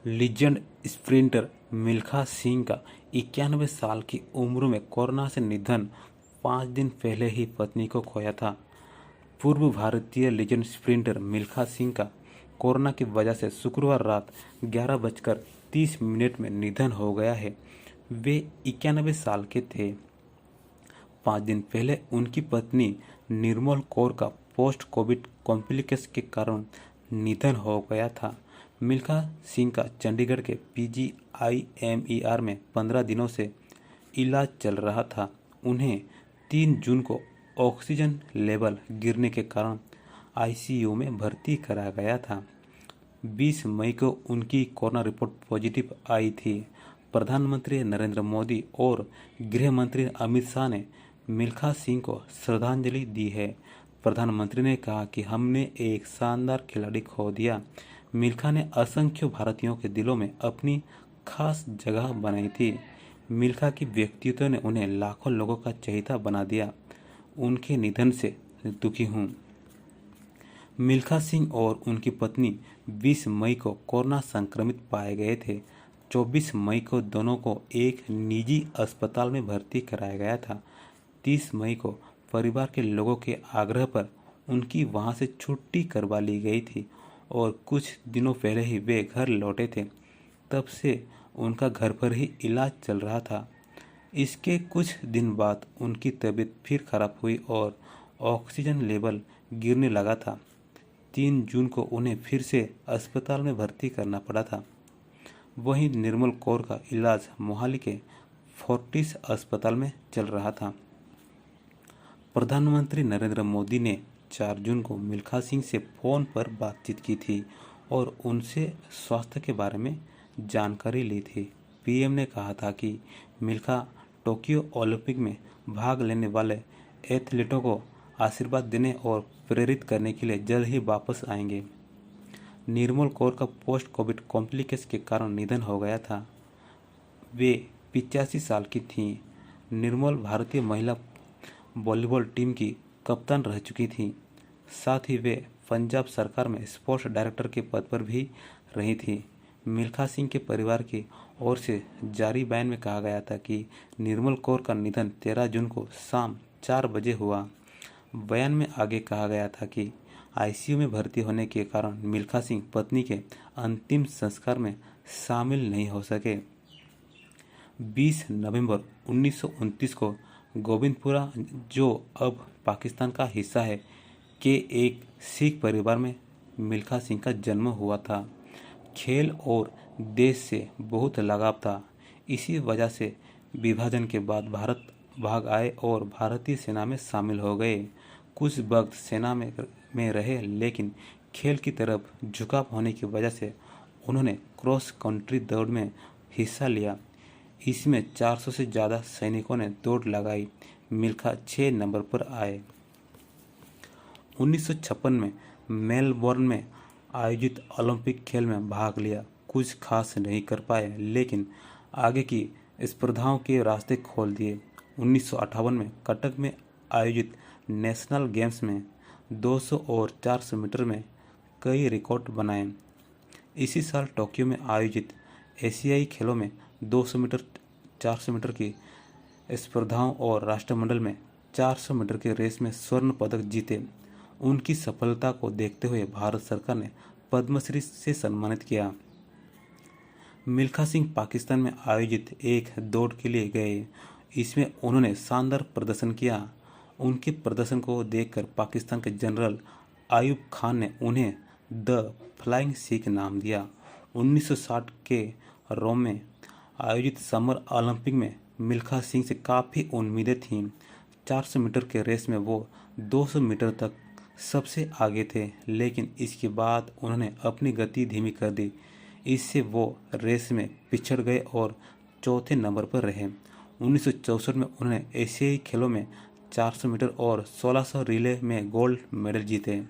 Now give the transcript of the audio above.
Legend sprinter Milkha Singh का 91 साल की उम्र में कोरोना से निधन। 5 दिन पहले ही पत्नी को खोया था। पूर्व भारतीय लीजेंड स्प्रिंटर मिल्खा सिंह का कोरोना की वजह से शुक्रवार रात 11:30 में निधन हो गया है। वे 91 साल के थे। 5 दिन पहले उनकी पत्नी निर्मल कौर का पोस्ट कोविड कॉम्प्लिकेशन के कारण निधन हो गया था। मिल्खा सिंह का चंडीगढ़ के PGIMER में 15 दिनों से इलाज चल रहा था। उन्हें 3 जून को ऑक्सीजन लेवल गिरने के कारण ICU में भर्ती कराया गया था। 20 मई को उनकी कोरोना रिपोर्ट पॉजिटिव आई थी। प्रधानमंत्री नरेंद्र मोदी और गृह मंत्री अमित शाह ने मिल्खा सिंह को श्रद्धांजलि दी है। प्रधानमंत्री ने कहा कि हमने एक शानदार खिलाड़ी खो दिया। मिल्खा ने असंख्य भारतीयों के दिलों में अपनी खास जगह बनाई थी। मिल्खा की व्यक्तित्व ने उन्हें लाखों लोगों का चहेता बना दिया। उनके निधन से दुखी हूँ। मिल्खा सिंह और उनकी पत्नी 20 मई को कोरोना संक्रमित पाए गए थे। 24 मई को दोनों को एक निजी अस्पताल में भर्ती कराया गया था। 30 मई को परिवार के लोगों के आग्रह पर उनकी वहां से छुट्टी करवा ली गई थी और कुछ दिनों पहले ही वे घर लौटे थे। तब से उनका घर पर ही इलाज चल रहा था। इसके कुछ दिन बाद उनकी तबीयत फिर खराब हुई और ऑक्सीजन लेवल गिरने लगा था। 3 जून को उन्हें फिर से अस्पताल में भर्ती करना पड़ा था। वहीं निर्मल कौर का इलाज मोहाली के फोर्टिस अस्पताल में चल रहा था। प्रधानमंत्री नरेंद्र मोदी ने 4 जून को मिल्खा सिंह से फ़ोन पर बातचीत की थी और उनसे स्वास्थ्य के बारे में जानकारी ली थी। PM ने कहा था कि मिल्खा टोक्यो ओलंपिक में भाग लेने वाले एथलीटों को आशीर्वाद देने और प्रेरित करने के लिए जल्द ही वापस आएंगे। निर्मल कौर का पोस्ट कोविड कॉम्प्लिकेशन के कारण निधन हो गया था। वे 85 साल की थीं। निर्मल भारतीय महिला वॉलीबॉल टीम की कप्तान रह चुकी थी। साथ ही वे पंजाब सरकार में स्पोर्ट्स डायरेक्टर के पद पर भी रही थी। मिल्खा सिंह के परिवार की ओर से जारी बयान में कहा गया था कि निर्मल कौर का निधन 13 जून को शाम 4 बजे हुआ। बयान में आगे कहा गया था कि ICU में भर्ती होने के कारण मिल्खा सिंह पत्नी के अंतिम संस्कार में शामिल नहीं हो सके। 20 नवंबर 1929 को गोविंदपुरा, जो अब पाकिस्तान का हिस्सा है, के एक सिख परिवार में मिल्खा सिंह का जन्म हुआ था। खेल और देश से बहुत लगाव था। इसी वजह से विभाजन के बाद भारत भाग आए और भारतीय सेना में शामिल हो गए। कुछ वक्त सेना में रहे, लेकिन खेल की तरफ झुकाव होने की वजह से उन्होंने क्रॉस कंट्री दौड़ में हिस्सा लिया। इसमें 400 से ज़्यादा सैनिकों ने दौड़ लगाई। मिल्खा 6 नंबर पर आए। 1956 में मेलबोर्न में आयोजित ओलंपिक खेल में भाग लिया। कुछ खास नहीं कर पाए, लेकिन आगे की स्पर्धाओं के रास्ते खोल दिए। 1958 में कटक में आयोजित नेशनल गेम्स में 200 और 400 मीटर में कई रिकॉर्ड बनाए। इसी साल टोक्यो में आयोजित एशियाई खेलों में 200 मीटर, 400 मीटर की स्पर्धाओं और राष्ट्रमंडल में 400 मीटर के रेस में स्वर्ण पदक जीते। उनकी सफलता को देखते हुए भारत सरकार ने पद्मश्री से सम्मानित किया। मिल्खा सिंह पाकिस्तान में आयोजित एक दौड़ के लिए गए। इसमें उन्होंने शानदार प्रदर्शन किया। उनके प्रदर्शन को देखकर पाकिस्तान के जनरल आयूब खान ने उन्हें द फ्लाइंग सिख नाम दिया। 1960 के रोम में आयोजित समर ओलंपिक में मिल्खा सिंह से काफ़ी उम्मीदें थीं। 400 मीटर के रेस में वो 200 मीटर तक सबसे आगे थे, लेकिन इसके बाद उन्होंने अपनी गति धीमी कर दी। इससे वो रेस में पिछड़ गए और चौथे नंबर पर रहे। 1964 में उन्होंने एशियाई खेलों में 400 मीटर और 1600 रिले में गोल्ड मेडल जीते।